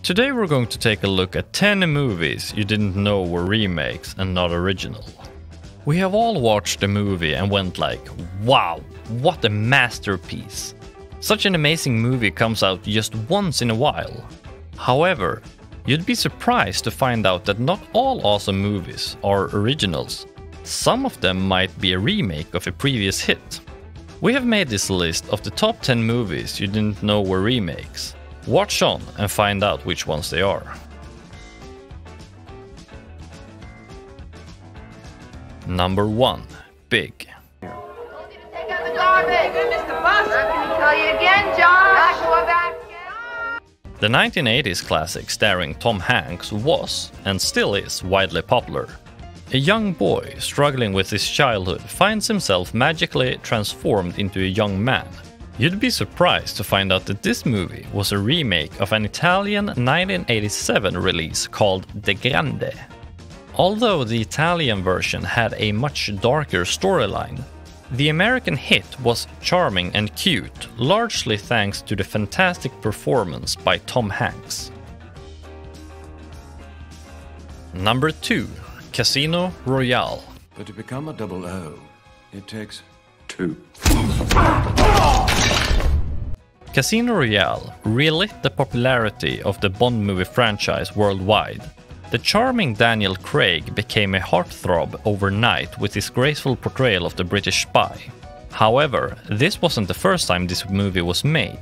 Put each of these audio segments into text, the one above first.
Today we're going to take a look at 10 movies you didn't know were remakes and not original. We have all watched a movie and went like, wow, what a masterpiece. Such an amazing movie comes out just once in a while. However, you'd be surprised to find out that not all awesome movies are originals. Some of them might be a remake of a previous hit. We have made this list of the top 10 movies you didn't know were remakes. Watch on and find out which ones they are. Number 1. Big. Take out the garbage. Mr. Boss, can I tell you again, John? The 1980s classic starring Tom Hanks was, and still is, widely popular. A young boy struggling with his childhood finds himself magically transformed into a young man. You'd be surprised to find out that this movie was a remake of an Italian 1987 release called De Grande. Although the Italian version had a much darker storyline, the American hit was charming and cute, largely thanks to the fantastic performance by Tom Hanks. Number 2. Casino Royale. But to become a 00, it takes 2. Casino Royale relit the popularity of the Bond movie franchise worldwide. The charming Daniel Craig became a heartthrob overnight with his graceful portrayal of the British spy. However, this wasn't the first time this movie was made.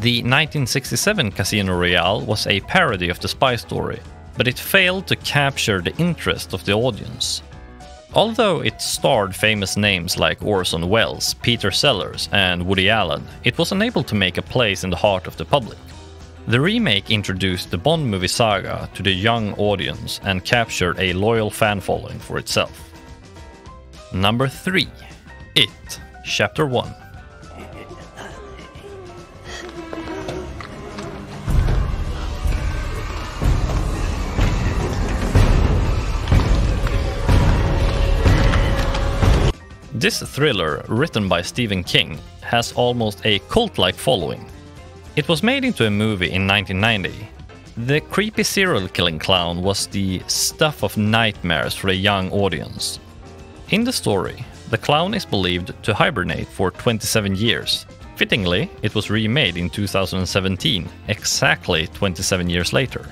The 1967 Casino Royale was a parody of the spy story, but it failed to capture the interest of the audience. Although it starred famous names like Orson Welles, Peter Sellers, and Woody Allen, it was unable to make a place in the heart of the public. The remake introduced the Bond movie saga to the young audience and captured a loyal fan following for itself. Number 3. It, Chapter 1. This thriller, written by Stephen King, has almost a cult-like following. It was made into a movie in 1990. The creepy serial-killing clown was the stuff of nightmares for a young audience. In the story, the clown is believed to hibernate for 27 years. Fittingly, it was remade in 2017, exactly 27 years later.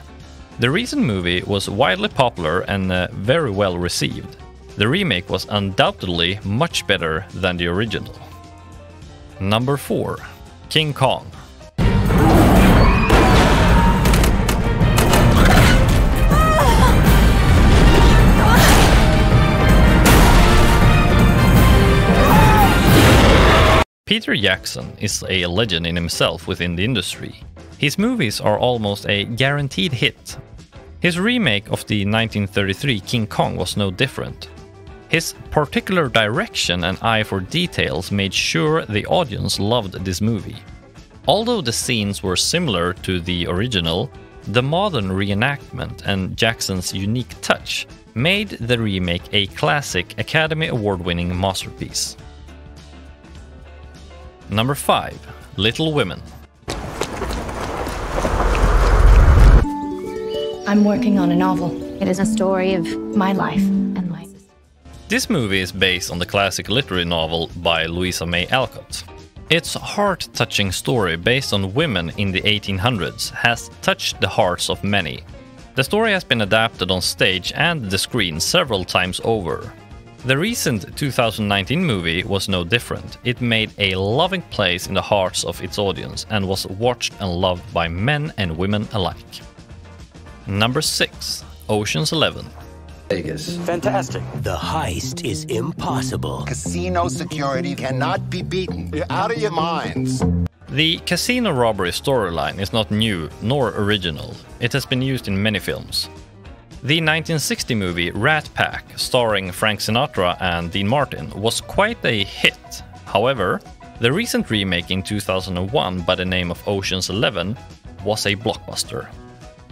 The recent movie was widely popular and very well received. The remake was undoubtedly much better than the original. Number 4. King Kong. Peter Jackson is a legend in himself within the industry. His movies are almost a guaranteed hit. His remake of the 1933 King Kong was no different. His particular direction and eye for details made sure the audience loved this movie. Although the scenes were similar to the original, the modern reenactment and Jackson's unique touch made the remake a classic Academy Award-winning masterpiece. Number 5. Little Women. I'm working on a novel. It is a story of my life and my sister. This movie is based on the classic literary novel by Louisa May Alcott. Its heart-touching story based on women in the 1800s has touched the hearts of many. The story has been adapted on stage and the screen several times over. The recent 2019 movie was no different. It made a loving place in the hearts of its audience and was watched and loved by men and women alike. Number 6. Ocean's 11. Vegas. Fantastic. The heist is impossible. Casino security cannot be beaten. You're out of your minds. The casino robbery storyline is not new nor original. It has been used in many films. The 1960 movie Rat Pack, starring Frank Sinatra and Dean Martin, was quite a hit. However, the recent remake in 2001 by the name of Ocean's 11 was a blockbuster.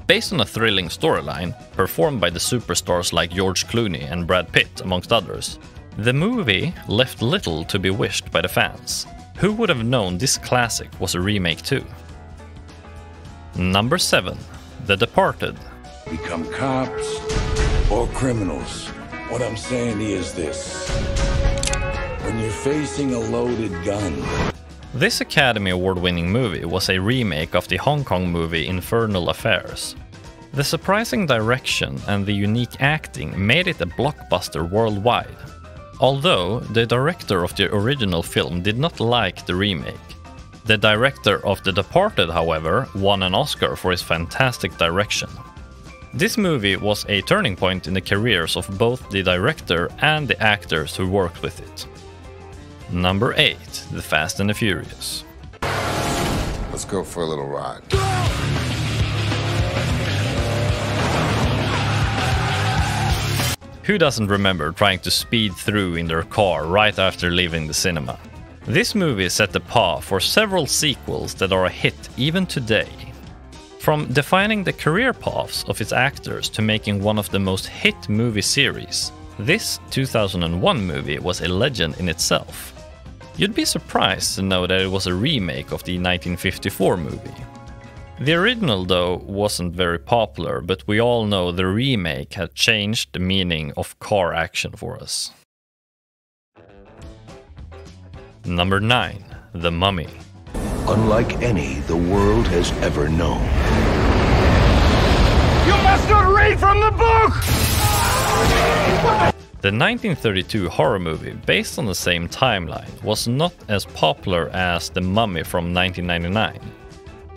Based on a thrilling storyline, performed by the superstars like George Clooney and Brad Pitt, amongst others, the movie left little to be wished by the fans. Who would have known this classic was a remake too? Number 7. The Departed. Become cops or criminals. What I'm saying is this. When you're facing a loaded gun. This Academy Award-winning movie was a remake of the Hong Kong movie Infernal Affairs. The surprising direction and the unique acting made it a blockbuster worldwide, although the director of the original film did not like the remake. The director of The Departed, however, won an Oscar for his fantastic direction. This movie was a turning point in the careers of both the director and the actors who worked with it. Number 8, The Fast and the Furious. Let's go for a little ride. Who doesn't remember trying to speed through in their car right after leaving the cinema? This movie set the path for several sequels that are a hit even today. From defining the career paths of its actors to making one of the most hit movie series, this 2001 movie was a legend in itself. You'd be surprised to know that it was a remake of the 1954 movie. The original, though, wasn't very popular, but we all know the remake had changed the meaning of car action for us. Number 9, The Mummy. Unlike any the world has ever known. You must not read from the book! The 1932 horror movie, based on the same timeline, was not as popular as The Mummy from 1999.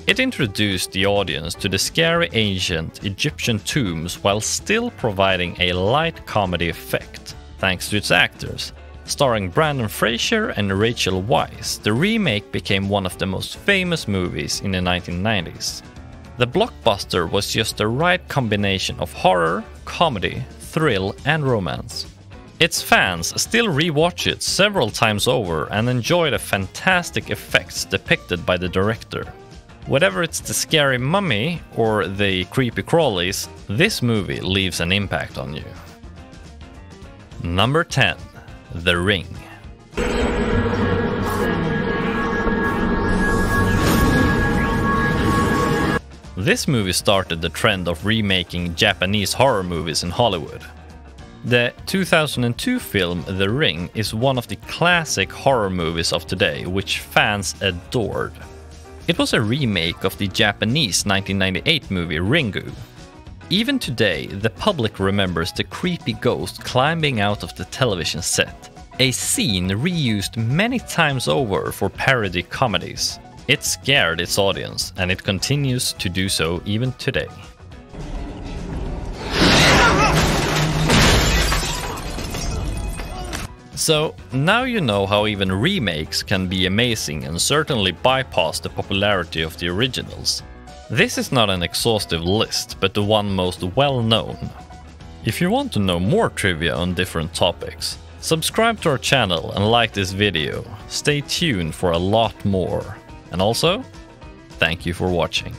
It introduced the audience to the scary ancient Egyptian tombs while still providing a light comedy effect, thanks to its actors. Starring Brendan Fraser and Rachel Weisz, the remake became one of the most famous movies in the 1990s. The blockbuster was just the right combination of horror, comedy, thrill, and romance. Its fans still rewatch it several times over and enjoy the fantastic effects depicted by the director. Whether it's the scary mummy or the creepy crawlies, this movie leaves an impact on you. Number 10, The Ring. This movie started the trend of remaking Japanese horror movies in Hollywood. The 2002 film The Ring is one of the classic horror movies of today, which fans adored. It was a remake of the Japanese 1998 movie Ringu. Even today, the public remembers the creepy ghost climbing out of the television set, a scene reused many times over for parody comedies. It scared its audience, and it continues to do so even today. So, now you know how even remakes can be amazing and certainly bypass the popularity of the originals. This is not an exhaustive list, but the one most well-known. If you want to know more trivia on different topics, subscribe to our channel and like this video. Stay tuned for a lot more. And also, thank you for watching.